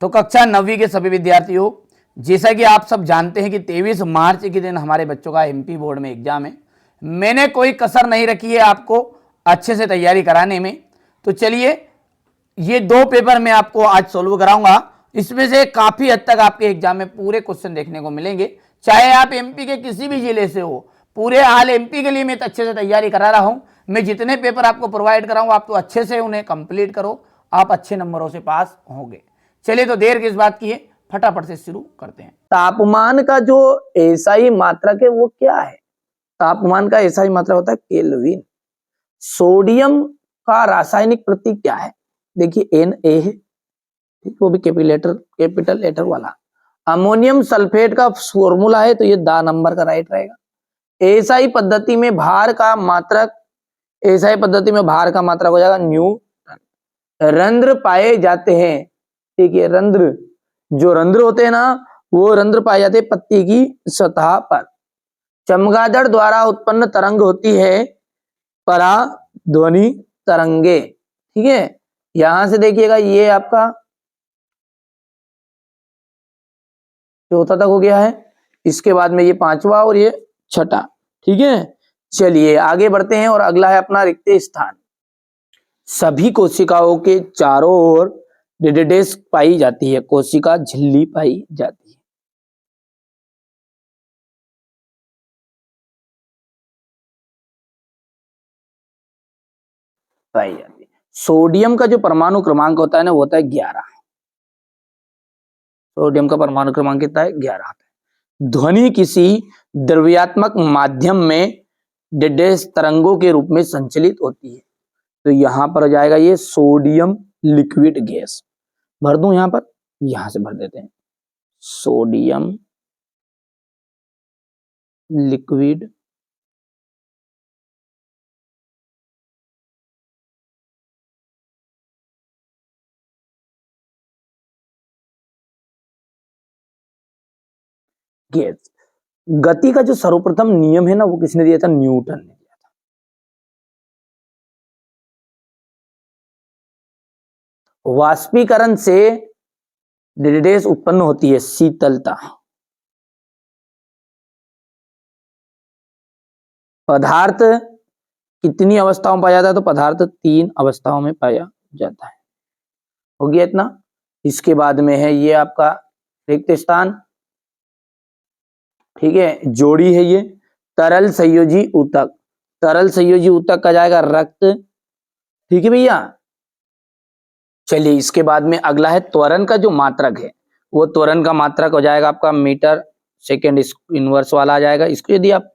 तो कक्षा 9वीं के सभी विद्यार्थियों, जैसा कि आप सब जानते हैं कि 23 मार्च के दिन हमारे बच्चों का एमपी बोर्ड में एग्जाम है। मैंने कोई कसर नहीं रखी है आपको अच्छे से तैयारी कराने में। तो चलिए, ये 2 पेपर मैं आपको आज सोल्व कराऊंगा। इसमें से काफी हद तक आपके एग्जाम में पूरे क्वेश्चन देखने को मिलेंगे, चाहे आप एमपी के किसी भी जिले से हो। पूरे हाल एमपी के लिए मैं अच्छे से तैयारी करा रहा हूं। मैं जितने पेपर आपको प्रोवाइड कराऊंगा, आप तो अच्छे से उन्हें कंप्लीट करो, आप अच्छे नंबरों से पास होंगे। चलिए, तो देर किस बात की है, फटाफट से शुरू करते हैं। तापमान का जो एसआई मात्रक है वो क्या है? तापमान का एसआई मात्रक होता है केल्विन। सोडियम का रासायनिक प्रतीक क्या है? देखिए Na है, ठीक, वो भी कैपिटल लेटर वाला। अमोनियम सल्फेट का फॉर्मूला है, तो ये दा नंबर का राइट रहेगा। एसआई पद्धति में भार का मात्रक हो जाएगा न्यूटन। रंध्र पाए जाते हैं, ठीक है, जो रंध्र होते हैं ना, वो रंध्र पाए जाते हैं पत्ती की सतह पर। चमगादड़ द्वारा उत्पन्न तरंग होती है पराध्वनि तरंगे, ठीक है। यहां से देखिएगा, ये आपका चौथा तक हो गया है, इसके बाद में ये 5वां और ये 6ठा, ठीक है। चलिए आगे बढ़ते हैं, और अगला है अपना रिक्त स्थान। सभी कोशिकाओं के चारों ओर डेडेस पाई जाती है, कोशिका झिल्ली पाई जाती है। सोडियम का जो परमाणु क्रमांक होता है ना, वो होता है 11। सोडियम का परमाणु क्रमांक कितना है? 11 होता है। ध्वनि किसी द्रव्यात्मक माध्यम में डेडेस तरंगों के रूप में संचलित होती है, तो यहां पर हो जाएगा ये सोडियम लिक्विड गैस। भर दूं यहां पर, यहां से भर देते हैं, सोडियम लिक्विड गैस। गति का जो सर्वप्रथम नियम है ना, वो किसने दिया था? न्यूटन ने दिया था। वाष्पीकरण से डेडेस उत्पन्न होती है, शीतलता। पदार्थ कितनी अवस्थाओं में पाया जाता है? तो पदार्थ 3 अवस्थाओं में पाया जाता है। हो गया इतना। इसके बाद में है ये आपका रिक्त स्थान, ठीक है, जोड़ी है ये तरल संयोजी ऊतक। तरल संयोजी ऊतक का जाएगा रक्त, ठीक है भैया। चलिए, इसके बाद में अगला है त्वरण का जो मात्रक है, वो त्वरण का मात्रक हो जाएगा आपका मीटर सेकेंड इनवर्स वाला आ जाएगा। इसको यदि आप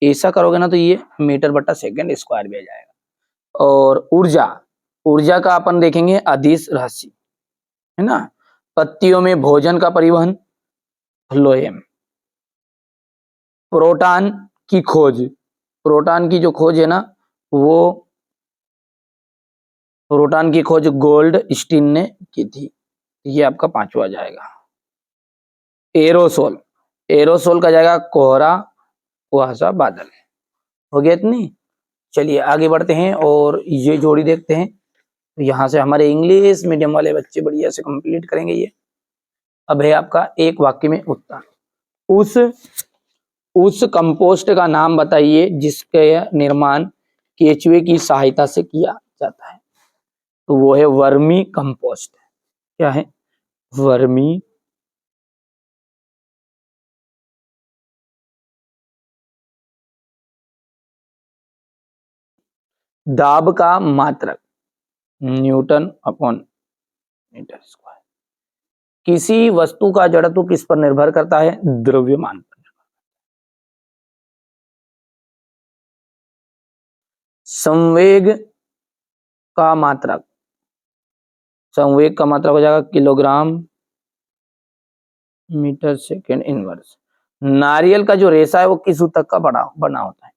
ऐसा करोगे ना, तो ये मीटर बटा सेकेंड स्क्वायर भी आ जाएगा। और ऊर्जा का अपन देखेंगे अदिश राशि, है ना। पत्तियों में भोजन का परिवहन, फ्लोएम। प्रोटॉन की जो खोज है ना, वो प्रोटॉन की खोज गोल्ड स्टीन ने की थी। ये आपका 5वां जाएगा। एरोसोल का जाएगा कोहरा, कुहासा, बादल। हो गया इतनी। चलिए आगे बढ़ते हैं, और ये जोड़ी देखते हैं। यहाँ से हमारे इंग्लिश मीडियम वाले बच्चे बढ़िया से कंप्लीट करेंगे ये। अब है आपका एक वाक्य में उत्तर। उस कंपोस्ट का नाम बताइए जिसके निर्माण केचुए की सहायता से किया जाता है। तो वो है वर्मी कंपोस्ट। क्या है? वर्मी दाब का मात्रक न्यूटन अपॉन मीटर स्क्वायर। किसी वस्तु का जड़त्व किस पर निर्भर करता है? द्रव्यमान पर। संवेग का मात्रक हो जाएगा किलोग्राम मीटर सेकेंड इनवर्स। नारियल का जो रेशा है वो किस ऊतक का बना होता है?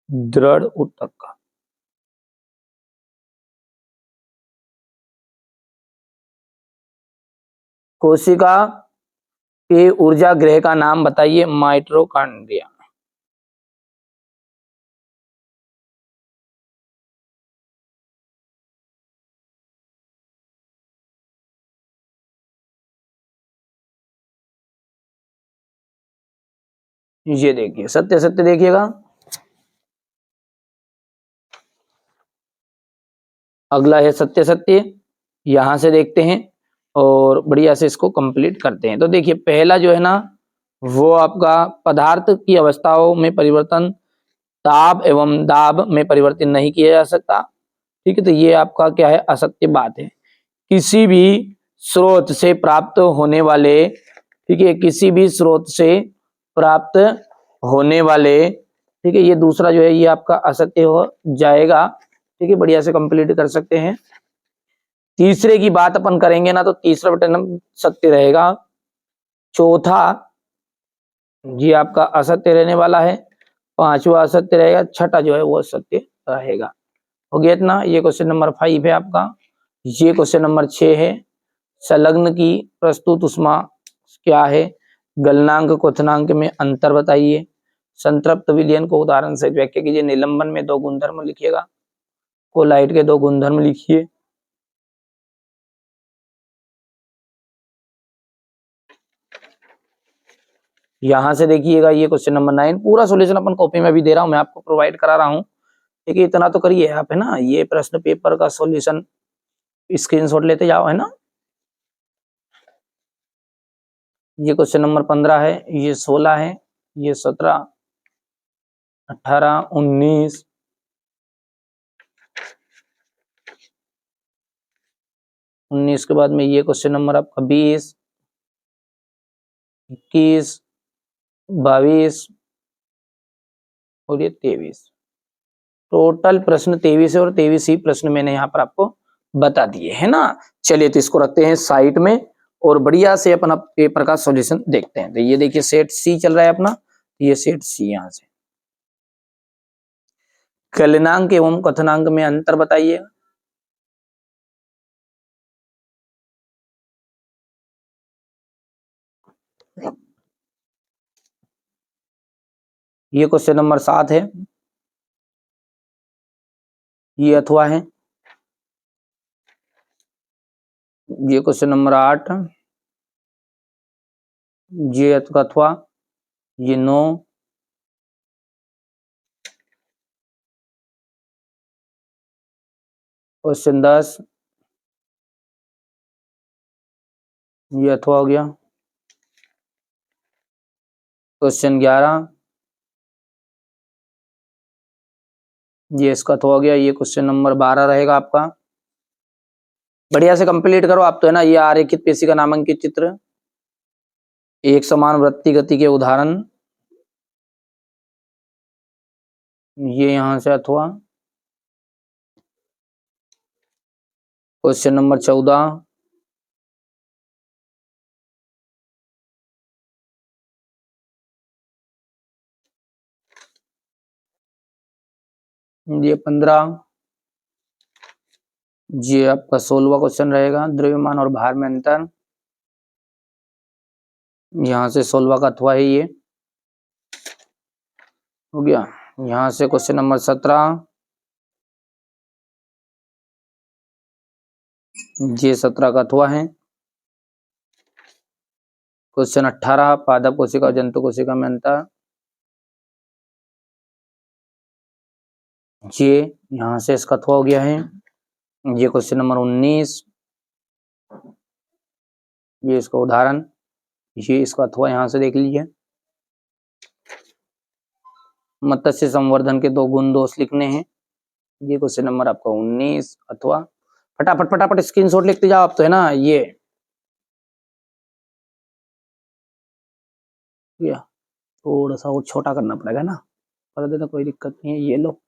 दृढ़ ऊतक का। कोशिका के ऊर्जा गृह का नाम बताइए? माइटोकॉन्ड्रिया। ये देखिए सत्य सत्य देखिएगा। अगला है सत्य सत्य, यहां से देखते हैं और बढ़िया से इसको कंप्लीट करते हैं। तो देखिए पहला जो है ना वो आपका पदार्थ की अवस्थाओं में परिवर्तन ताप एवं दाब में परिवर्तन नहीं किया जा सकता। ठीक है, तो ये आपका क्या है, असत्य बात है। किसी भी स्रोत से प्राप्त होने वाले, ठीक है, किसी भी स्रोत से प्राप्त होने वाले, ठीक है, ये दूसरा जो है ये आपका असत्य हो जाएगा। ठीक है, बढ़िया से कंप्लीट कर सकते हैं। तीसरे की बात अपन करेंगे ना तो तीसरा बटन हम सत्य रहेगा। चौथा ये आपका असत्य रहने वाला है। पांचवा असत्य रहेगा। छठा जो है वो सत्य रहेगा। हो गया इतना। ये क्वेश्चन नंबर 5 है आपका। ये क्वेश्चन नंबर 6 है। संलग्न की प्रस्तुत उष्मा क्या है? गलनांक क्वथनांक में अंतर बताइए। संतृप्त विलयन को उदाहरण से व्याख्या कीजिए। निलंबन में दो गुणधर्म लिखिएगा। कोलाइट के दो गुणधर्म लिखिए। यहां से देखिएगा ये क्वेश्चन नंबर 9 पूरा सॉल्यूशन अपन कॉपी में भी दे रहा हूं, मैं आपको प्रोवाइड करा रहा हूं। देखिए इतना तो करिए आप, है ना। ये प्रश्न पेपर का सॉल्यूशन स्क्रीनशॉट लेते जाओ, है ना। ये क्वेश्चन नंबर 15 है, ये 16 है, ये 17, 18, 19, 19 के बाद में ये क्वेश्चन नंबर आपका 20, 21, 22 और ये 23। टोटल प्रश्न 23 है और 23 ही प्रश्न मैंने यहाँ पर आपको बता दिए, है ना। चलिए तो इसको रखते हैं साइड में और बढ़िया से अपना पेपर का सॉल्यूशन देखते हैं। तो ये देखिए सेट सी चल रहा है अपना, ये सेट सी। यहाँ से गलनांक एवं क्वथनांक में अंतर बताइए। ये क्वेश्चन नंबर 7 है, ये अथवा है। ये क्वेश्चन नंबर 8, ये अथवा, ये 9, क्वेश्चन 10, ये अथवा हो गया। क्वेश्चन 11, ये इसका अथवा हो गया। ये क्वेश्चन नंबर 12 रहेगा आपका। बढ़िया से कंप्लीट करो आप तो, है ना। ये आरेखित पेशिका नामांकित चित्र, एक समान वृत्ति गति के उदाहरण, ये यहां से अथवा। क्वेश्चन नंबर 14, ये 15, ये आपका 16वां क्वेश्चन रहेगा। द्रव्यमान और भार में अंतर, यहां से 16वां का अथवा है ये हो गया। यहां से क्वेश्चन नंबर 17, ये 17 का अथवा है। क्वेश्चन 18, पादप कोशिका और जंतु कोशिका में अंतर, ये यहां से इसका अथवा हो गया है। ये क्वेश्चन नंबर 19, ये इसका उदाहरण, ये इसका अथवा यहां से देख लीजिए। मत्स्य संवर्धन के दो गुण दोष लिखने हैं। ये क्वेश्चन नंबर आपका 19 अथवा। फटाफट फटाफट स्क्रीनशॉट लिखते जाओ आप तो, है ना। ये थोड़ा सा और छोटा करना पड़ेगा ना, कर देना, कोई दिक्कत नहीं है। ये लो।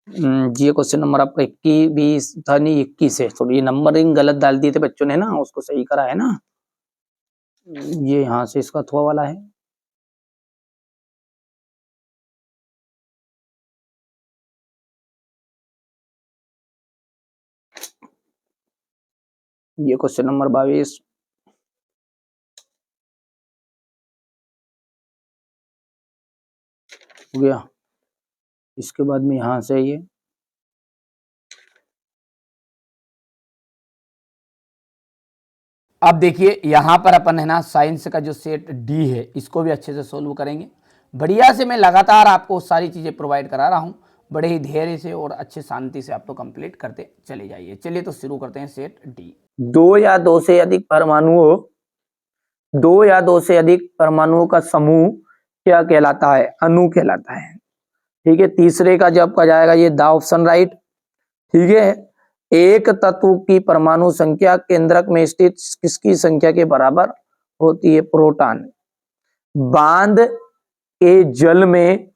ये क्वेश्चन नंबर आपका 21, 20 था नहीं, 21 है। तो ये नंबरिंग गलत डाल दिए थे बच्चों ने ना, उसको सही करा है ना। ये यहाँ से इसका अथवा वाला है। ये क्वेश्चन नंबर 22, हो गया। इसके बाद में यहाँ से ये अब देखिए यहाँ पर अपन है ना साइंस का जो सेट डी है इसको भी अच्छे से सोल्व करेंगे। बढ़िया से मैं लगातार आपको सारी चीज़ें प्रोवाइड करा रहा हूँ, बड़े ही धैर्य से और अच्छे शांति से आप तो कंप्लीट करते चले जाइए। चलिए तो शुरू करते हैं सेट डी। दो या दो से अधिक परमाणुओं का समूह क्या कहलाता है? अणु कहलाता है। ठीक है, तीसरे का जब का जाएगा ये द ऑप्शन राइट। ठीक है, एक तत्व की परमाणु संख्या केंद्रक में स्थित किसकी संख्या के बराबर होती है? प्रोटॉन। बांध के जल में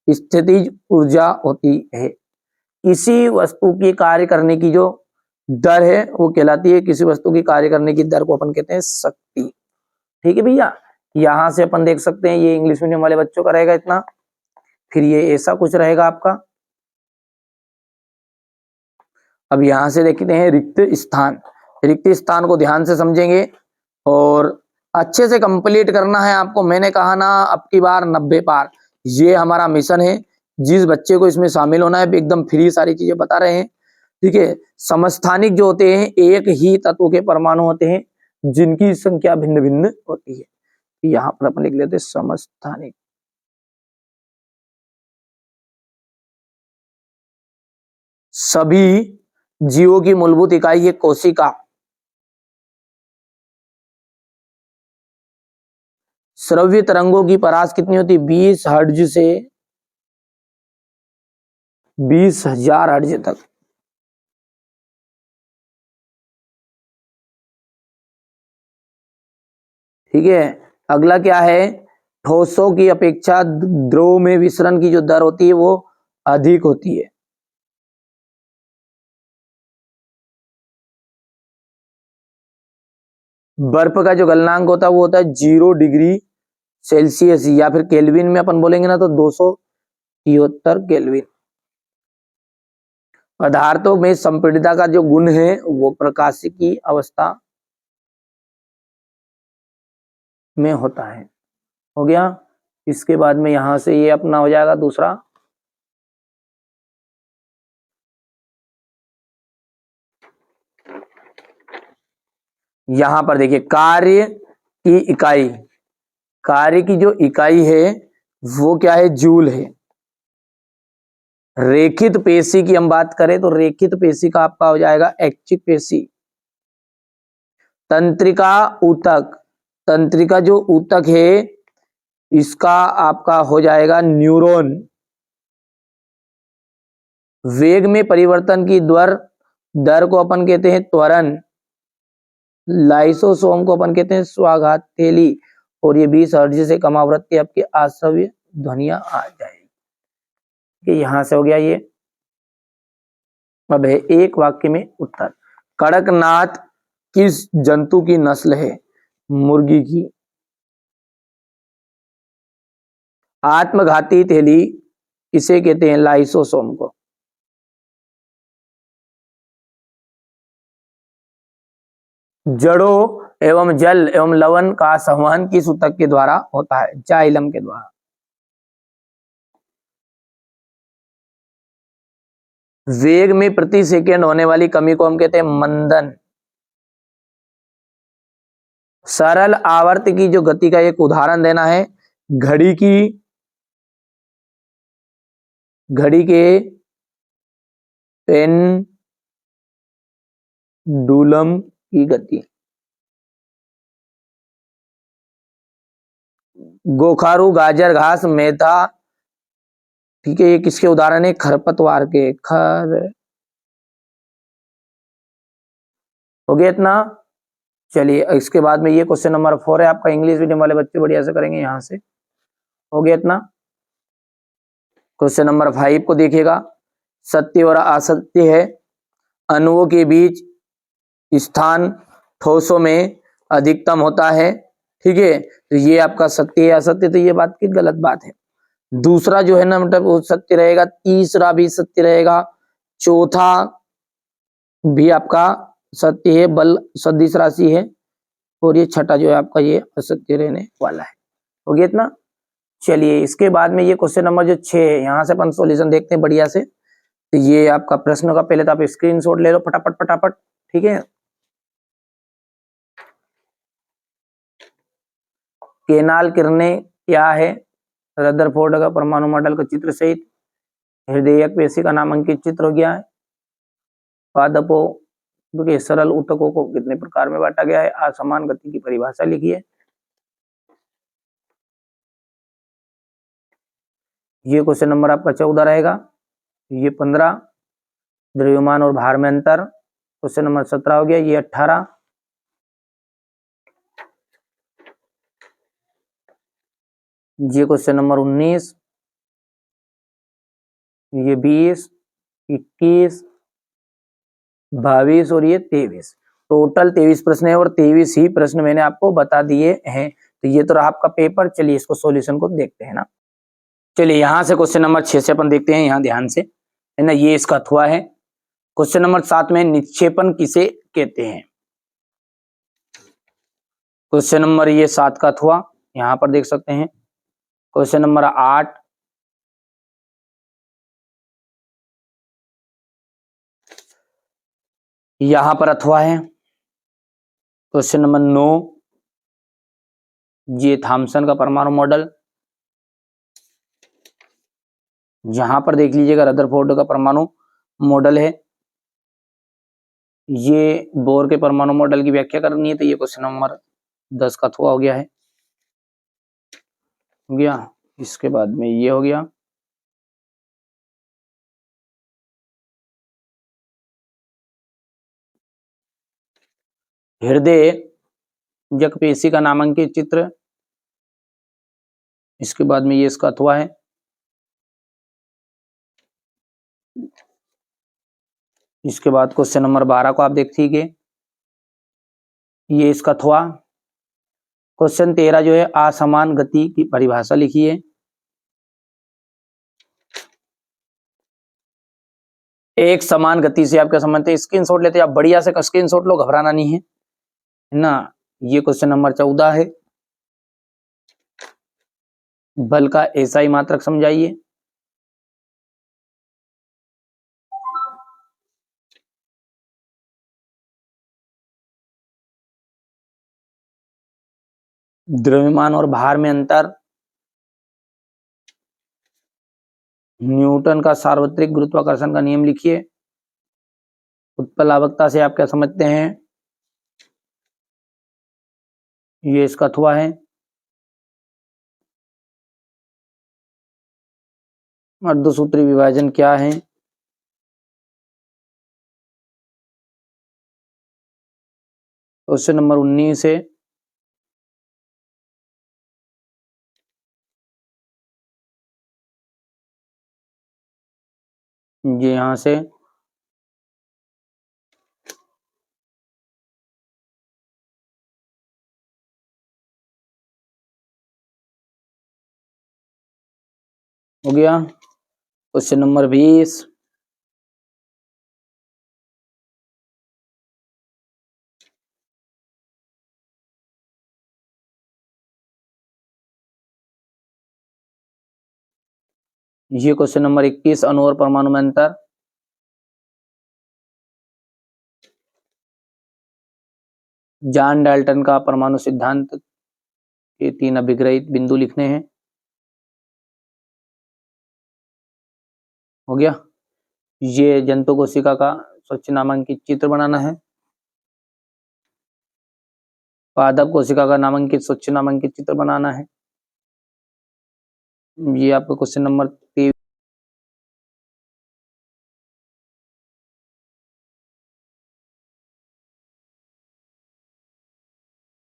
स्थितिज ऊर्जा होती है। किसी वस्तु की कार्य करने की जो दर है वो कहलाती है, किसी वस्तु की कार्य करने की दर को अपन कहते हैं शक्ति। ठीक है भैया, यहां से अपन देख सकते हैं ये इंग्लिश मीडियम वाले बच्चों का रहेगा इतना, फिर ये ऐसा कुछ रहेगा आपका। अब यहां से देखते हैं रिक्त स्थान। रिक्त स्थान को ध्यान से समझेंगे और अच्छे से कंप्लीट करना है आपको। मैंने कहा ना अब की बार 90 पार, ये हमारा मिशन है। जिस बच्चे को इसमें शामिल होना है एकदम फ्री सारी चीजें बता रहे हैं। ठीक है, समस्थानिक जो होते हैं एक ही तत्व के परमाणु होते हैं जिनकी संख्या भिन्न भिन्न होती है। यहां पर अपन लिख लेते हैं समस्थानिक। सभी जीवों की मूलभूत इकाई है कोशिका। श्रव्य तरंगों की परास कितनी होती है? 20 हर्ट्ज से 20,000 हर्ट्ज तक। ठीक है, अगला क्या है? ठोसों की अपेक्षा द्रव में विसरण की जो दर होती है वो अधिक होती है। बर्फ का जो गलनांक होता है वो होता है 0 डिग्री सेल्सियस, या फिर केल्विन में अपन बोलेंगे ना तो 273 केल्विन। पदार्थों में संपीड़ितता का जो गुण है वो प्रकाशिकी अवस्था में होता है। हो गया, इसके बाद में यहां से ये अपना हो जाएगा दूसरा। यहां पर देखिए कार्य की इकाई, कार्य की जो इकाई है वो क्या है? जूल है। रेखित पेशी की हम बात करें तो रेखित पेशी का आपका हो जाएगा ऐच्छिक पेशी। तंत्रिका ऊतक, तंत्रिका जो ऊतक है इसका आपका हो जाएगा न्यूरॉन। वेग में परिवर्तन की दर को अपन कहते हैं त्वरण। लाइसोसोम को अपन कहते हैं स्वाघात थैली। और ये 20 हर्ट्ज से कम आवृत्ति आपकी आश्रव्य ध्वनियां आ जाएगी। यहां से हो गया ये। अब है एक वाक्य में उत्तर। कड़कनाथ किस जंतु की नस्ल है? मुर्गी की। आत्मघाती थैली किसे कहते हैं? लाइसोसोम को। जड़ों एवं जल एवं लवण का संवहन किस ऊतक के द्वारा होता है? जाइलम के द्वारा। वेग में प्रति सेकंड होने वाली कमी को हम कहते हैं मंदन। सरल आवर्त की जो गति का एक उदाहरण देना है। घड़ी के पेंडुलम की गति। गोखारू, गाजर घास, मेधा, ठीक है, ये किसके उदाहरण है? खरपतवार के। हो गया इतना। चलिए इसके बाद में ये क्वेश्चन नंबर 4 है आपका। इंग्लिश मीडियम वाले बच्चे बढ़िया से करेंगे यहां से। हो गया इतना। क्वेश्चन नंबर 5 को देखिएगा। सत्य और असत्य है। अणुओं के बीच स्थान ठोसों में अधिकतम होता है। ठीक है, तो ये आपका सत्य है। असत्य तो ये बात की गलत बात है। दूसरा जो है ना मतलब वो सत्य रहेगा। तीसरा भी सत्य रहेगा। चौथा भी आपका सत्य है, बल सदिश राशि है। और ये छठा जो है आपका ये असत्य रहने वाला है। हो गया इतना। चलिए इसके बाद में ये क्वेश्चन नंबर जो 6 है यहाँ से अपन सॉल्यूशन देखते हैं बढ़िया से। तो ये आपका प्रश्न का पहले तो आप स्क्रीनशॉट ले लो फटाफट फटाफट। ठीक है, केनाल किरणें क्या है? रदरफोर्ड का परमाणु मॉडल का चित्र सहित हृदयक पेशी का नामांकित चित्र हो गया है। पादपों के सरल ऊतकों को कितने प्रकार में बांटा गया है? असमान गति की परिभाषा लिखिए। ये क्वेश्चन नंबर आपका 14 रहेगा। ये 15। द्रव्यमान और भार में अंतर क्वेश्चन नंबर 17 हो गया। ये 18। ये क्वेश्चन नंबर 19। ये 20, 21, 22 और ये 23। टोटल 23 प्रश्न है और 23 ही प्रश्न मैंने आपको बता दिए हैं। तो ये तो रहा आपका पेपर। चलिए इसको सॉल्यूशन को देखते हैं ना। चलिए यहां से क्वेश्चन नंबर 6 से अपन देखते हैं, यहाँ ध्यान से, है ना। ये इसका अथवा है। क्वेश्चन नंबर 7 में निक्षेपण किसे कहते हैं? क्वेश्चन नंबर ये 7 का अथवा यहां पर देख सकते हैं। क्वेश्चन नंबर 8, यहां पर अथवा है। क्वेश्चन नंबर 9, ये थॉमसन का परमाणु मॉडल। यहां पर देख लीजिएगा रदरफोर्ड का परमाणु मॉडल है। ये बोर के परमाणु मॉडल की व्याख्या करनी है, तो ये क्वेश्चन नंबर 10 का अथवा हो गया है। हो गया। इसके बाद में ये हो गया। हृदय जकपेशी का नामांकित चित्र। इसके बाद में ये इसका अथवा है। इसके बाद क्वेश्चन नंबर 12 को आप देख लीजिए। ये इसका अथवा। क्वेश्चन 13 जो है असमान गति की परिभाषा लिखिए। एक समान गति से आप क्या समझते हैं? स्क्रीनशॉट लेते हैं आप, बढ़िया से स्क्रीनशॉट लो, घबराना नहीं है ना। ये क्वेश्चन नंबर 14 है। बल का एसआई मात्रक समझाइए। द्रव्यमान और भार में अंतर। न्यूटन का सार्वत्रिक गुरुत्वाकर्षण का नियम लिखिए। उत्प्लावकता से आप क्या समझते हैं? ये इसका अथवा है। अर्धसूत्री विभाजन क्या है? क्वेश्चन नंबर 19 है। ये यहां से हो गया। क्वेश्चन नंबर 20, ये क्वेश्चन नंबर 21, अणु और परमाणु में अंतर। जॉन डाल्टन का परमाणु सिद्धांत के 3 अभिग्रहित बिंदु लिखने हैं। हो गया। ये जंतु कोशिका का स्वच्छ नामांकित चित्र बनाना है। पादप कोशिका का नामांकित स्वच्छ नामांकित चित्र बनाना है। ये आपका क्वेश्चन नंबर